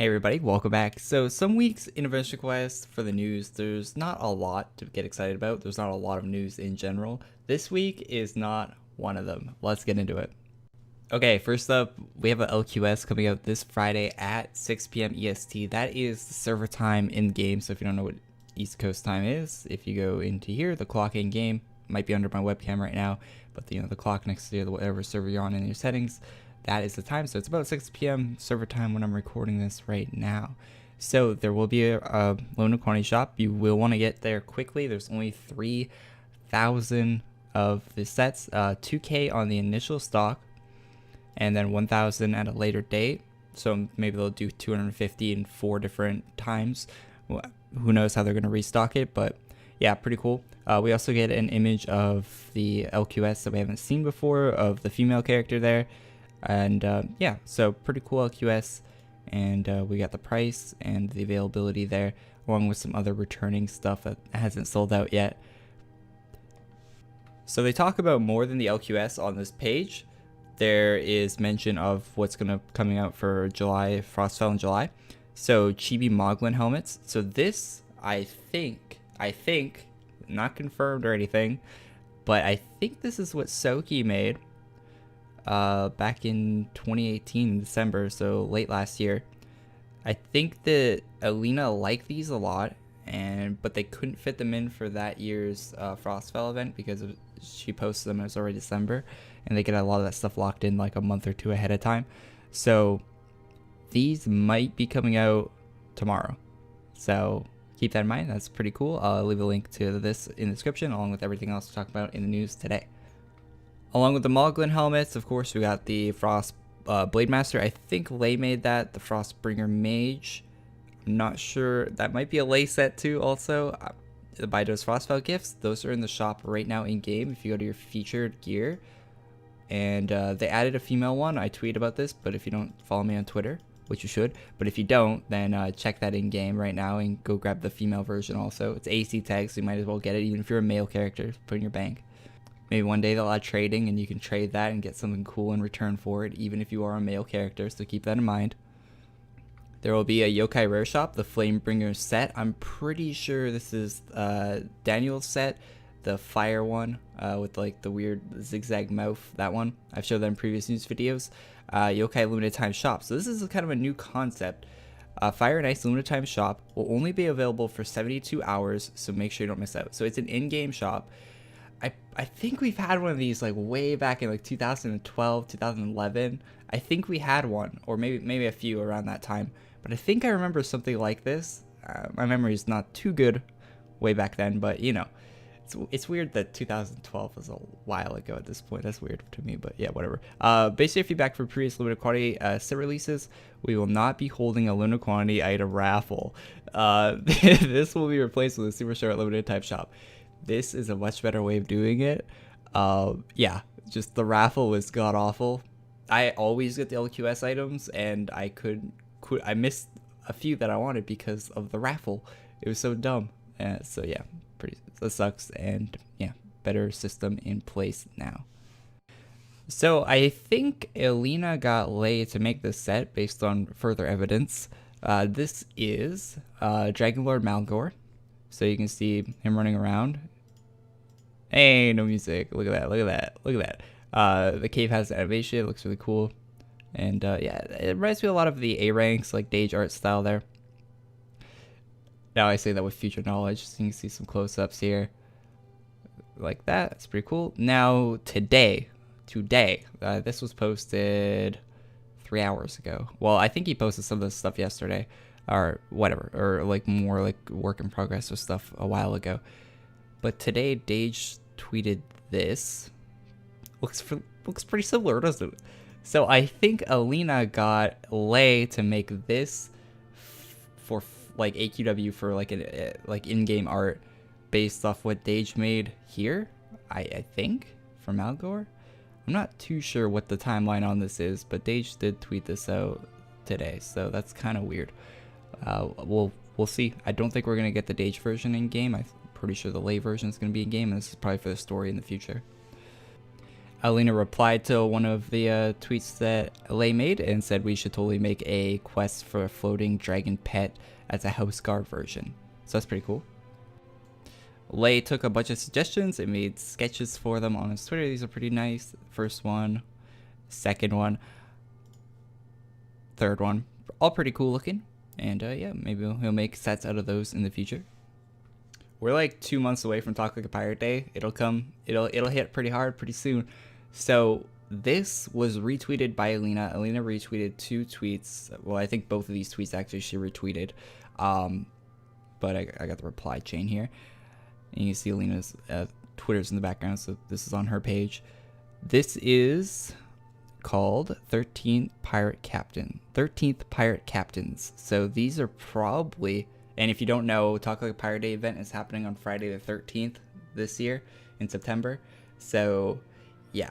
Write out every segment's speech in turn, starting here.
Hey everybody, welcome back. So some weeks in Adventure Quest for the news, there's not a lot to get excited about. There's not a lot of news in general. This week is not one of them. Let's get into it. Okay, first up, we have an LQS coming out this Friday at 6 p.m. EST. That is the server time in game. So if you don't know what East Coast time is, if you go into here, the clock in game might be under my webcam right now, but the clock next to whatever server you're on in your settings. That is the time, so it's about 6 p.m. server time when I'm recording this right now. So there will be a loan quantity shop. You will want to get there quickly. There's only 3,000 of the sets, 2K on the initial stock, and then 1,000 at a later date. So maybe they'll do 250 in 4 different times. Who knows how they're going to restock it, but yeah, pretty cool. We also get an image of the LQS that we haven't seen before, of the female character there. And yeah, so pretty cool LQS, and we got the price and the availability there, along with some other returning stuff that hasn't sold out yet. So they talk about more than the LQS on this page. There is mention of what's coming out for July, Frostfell in July. So Chibi Moglin helmets. So this, I think, not confirmed or anything, but I think this is what Soki made back in 2018 December, so late last year. I think that Alina liked these a lot, but they couldn't fit them in for that year's Frostfell event because she posted them. It was already December, and they get a lot of that stuff locked in like a month or two ahead of time. So these might be coming out tomorrow, so keep that in mind. That's pretty cool. I'll leave a link to this in the description, along with everything else to talk about in the news today. Along with the Moglin helmets, of course, we got the Frost Blade Master. I think Lae made that. The Frostbringer Mage. I'm not sure. That might be a Lae set too also. The Bido's Frostfell gifts. Those are in the shop right now in game if you go to your featured gear. And they added a female one. I tweet about this, but if you don't follow me on Twitter, which you should, but if you don't, then check that in game right now and go grab the female version also. It's AC tag, so you might as well get it even if you're a male character. Put it in your bank. Maybe one day they'll add trading and you can trade that and get something cool in return for it, even if you are a male character, so keep that in mind. There will be a Yokai Rare Shop, the Flamebringer set. I'm pretty sure this is Daniel's set, the fire one with like the weird zigzag mouth, that one. I've showed that in previous news videos. Yokai Limited Time Shop. So this is kind of a new concept. Fire and Ice Limited Time Shop will only be available for 72 hours, so make sure you don't miss out. So it's an in-game shop. I think we've had one of these like way back in like 2012, 2011. I think we had one, or maybe a few around that time. But I think I remember something like this. My memory is not too good way back then, but you know, it's weird that 2012 was a while ago at this point. That's weird to me, but yeah, whatever. Basic feedback for previous limited quantity set releases. We will not be holding a limited quantity item raffle. This will be replaced with a super short limited type shop. This is a much better way of doing it. Yeah, just the raffle was god awful. I always get the LQS items, and I missed a few that I wanted because of the raffle. It was so dumb. So yeah, that sucks. And yeah, better system in place now. So I think Alina got Lae to make this set based on further evidence. This is DragonLord Malgor. So you can see him running around. Hey, no music. Look at that. Look at that. Look at that. The cave has animation. It looks really cool. And yeah, it reminds me a lot of the A ranks, like Dage art style there. Now I say that with future knowledge, so you can see some close-ups here. Like that. It's pretty cool. Now, today, this was posted 3 hours ago. Well, I think he posted some of this stuff yesterday, or whatever, or like more like work in progress or stuff a while ago. But today, Dage tweeted this. Looks pretty similar, doesn't it? So I think Alina got Lae to make this for like AQW for like an in-game art based off what Dage made here. I think for Malgor. I'm not too sure what the timeline on this is, but Dage did tweet this out today, so that's kind of weird. We'll see. I don't think we're gonna get the Dage version in game. I'm pretty sure the Lae version is gonna be in game, and this is probably for the story in the future. Alina replied to one of the tweets that Lae made and said we should totally make a quest for a floating dragon pet as a house guard version. So that's pretty cool. Lae took a bunch of suggestions and made sketches for them on his Twitter. These are pretty nice. First one, second one, third one, all pretty cool looking. And yeah, maybe he'll make sets out of those in the future. We're like 2 months away from Talk Like a Pirate Day. It'll hit pretty hard pretty soon. So this was retweeted by Alina. Alina retweeted 2 tweets. Well, I think both of these tweets actually she retweeted. But I got the reply chain here. And you can see Alina's Twitter's in the background. So this is on her page. This is called 13th Pirate Captain. 13th Pirate Captains. So these are probably... And if you don't know, Talk Like a Pirate Day event is happening on Friday the 13th this year in September. So yeah,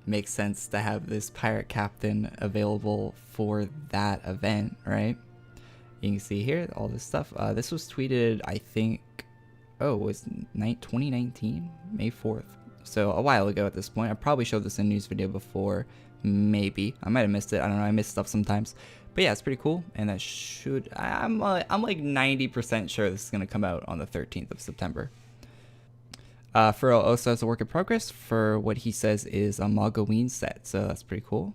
makes sense to have this pirate captain available for that event, right? You can see here all this stuff. This was tweeted, I think, it was 2019, May 4th. So a while ago at this point. I probably showed this in a news video before, maybe. I might have missed it. I don't know. I miss stuff sometimes. But yeah, it's pretty cool, and that should... I'm like 90% sure this is going to come out on the 13th of September. Fero also has a work in progress for what he says is a Mogloween set, so that's pretty cool.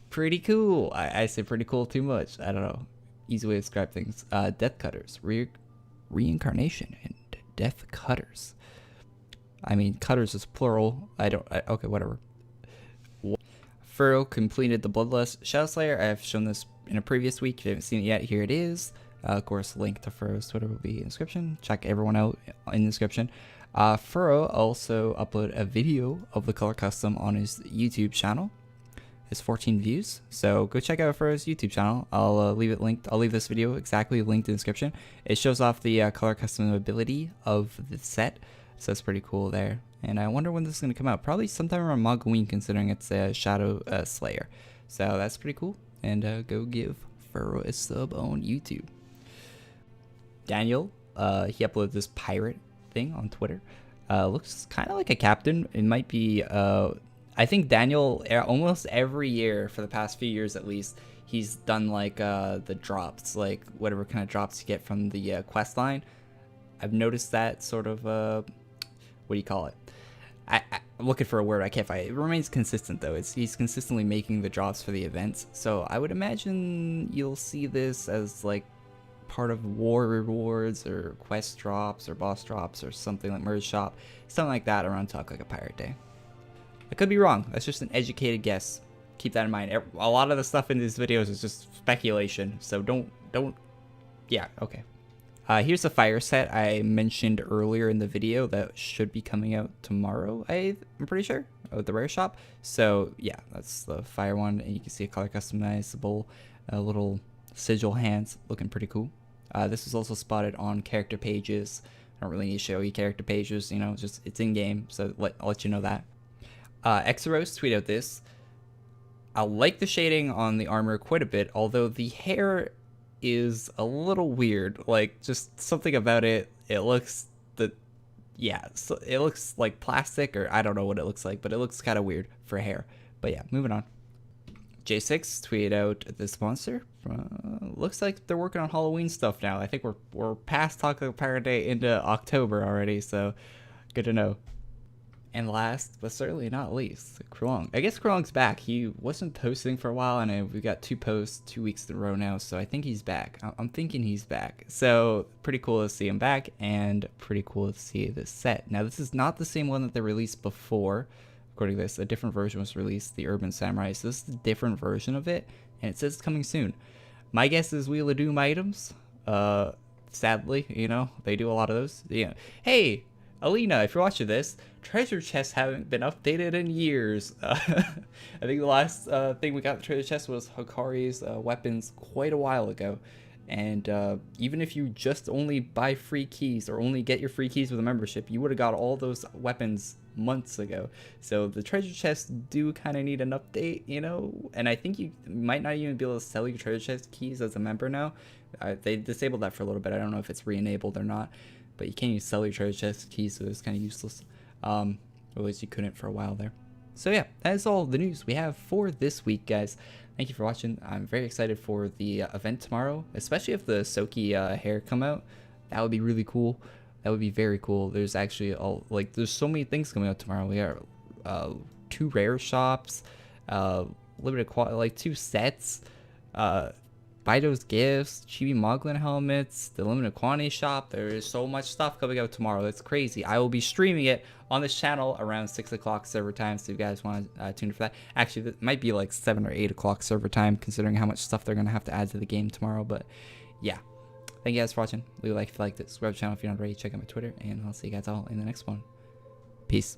Pretty cool. I say pretty cool too much. I don't know. Easy way to describe things. Death Cutters. Reincarnation and Death Cutters. I mean, Cutters is plural. Okay, whatever. Fero completed the Bloodlust Shadow Slayer. I've shown this in a previous week. If you haven't seen it yet, here it is. Of course, link to Fero's Twitter will be in the description. Check everyone out in the description. Fero also uploaded a video of the color custom on his YouTube channel. It's 14 views, so go check out Fero's YouTube channel. I'll leave it linked. I'll leave this video exactly linked in the description. It shows off the color custom ability of the set, so that's pretty cool there. And I wonder when this is going to come out. Probably sometime around Moglin, considering it's a Shadow Slayer. So that's pretty cool. And go give Fero a sub on YouTube. Daniel, he uploaded this pirate thing on Twitter. Looks kind of like a captain. It might be... I think Daniel, almost every year for the past few years at least, he's done like the drops. Like whatever kind of drops you get from the quest line. I've noticed that sort of... what do you call it? I'm looking for a word, I can't find it. It remains consistent though. He's consistently making the drops for the events. So I would imagine you'll see this as like part of war rewards or quest drops or boss drops or something like Merge Shop. Something like that around Talk Like a Pirate Day. I could be wrong. That's just an educated guess. Keep that in mind. A lot of the stuff in these videos is just speculation. So don't, yeah, okay. Here's the fire set I mentioned earlier in the video that should be coming out tomorrow, I'm pretty sure, at the rare shop. So yeah, that's the fire one, and you can see a color customizable little sigil hands, looking pretty cool. This is also spotted on character pages. I don't really need to show you character pages, you know, just it's in game, so I'll let you know that. Axeros tweeted out this. I like the shading on the armor quite a bit, although the hair is a little weird. Like just something about it, it looks so it looks like plastic, or I don't know what it looks like, but it looks kind of weird for hair. But yeah, moving on. J6 tweeted out this monster. Looks like they're working on Halloween stuff now. I think we're past Talk Like a Pirate Day into October already, so good to know. And last, but certainly not least, Crulon. I guess Crulon's back. He wasn't posting for a while, and we got 2 posts 2 weeks in a row now, so I think he's back. I'm thinking he's back. So pretty cool to see him back, and pretty cool to see this set. Now, this is not the same one that they released before. According to this, a different version was released, the Urban Samurai. So this is a different version of it, and it says it's coming soon. My guess is Wheel of Doom items. Sadly, you know, they do a lot of those. Yeah. Hey! Alina, if you're watching this, treasure chests haven't been updated in years. I think the last thing we got the treasure chest was Hikari's weapons quite a while ago. And even if you just only buy free keys or only get your free keys with a membership, you would have got all those weapons months ago. So the treasure chests do kind of need an update, you know? And I think you might not even be able to sell your treasure chest keys as a member now. They disabled that for a little bit. I don't know if it's re-enabled or not. But you can't even sell your treasure chest keys, so it's kind of useless. Or at least you couldn't for a while there. So yeah, that is all the news we have for this week, guys. Thank you for watching. I'm very excited for the event tomorrow, especially if the Soki hair come out. That would be really cool. That would be very cool. There's actually there's so many things coming out tomorrow. We got 2 rare shops, limited quality, 2 sets, Bido's gifts, Chibi Moglin helmets, the limited quantity shop. There is so much stuff coming out tomorrow. It's crazy. I will be streaming it on this channel around 6 o'clock server time, so if you guys want to tune in for that. Actually, it might be like 7 or 8 o'clock server time, considering how much stuff they're going to have to add to the game tomorrow. But yeah, thank you guys for watching. Leave a like if you liked it. Subscribe to the channel if you're not already. Check out my Twitter, and I'll see you guys all in the next one. Peace.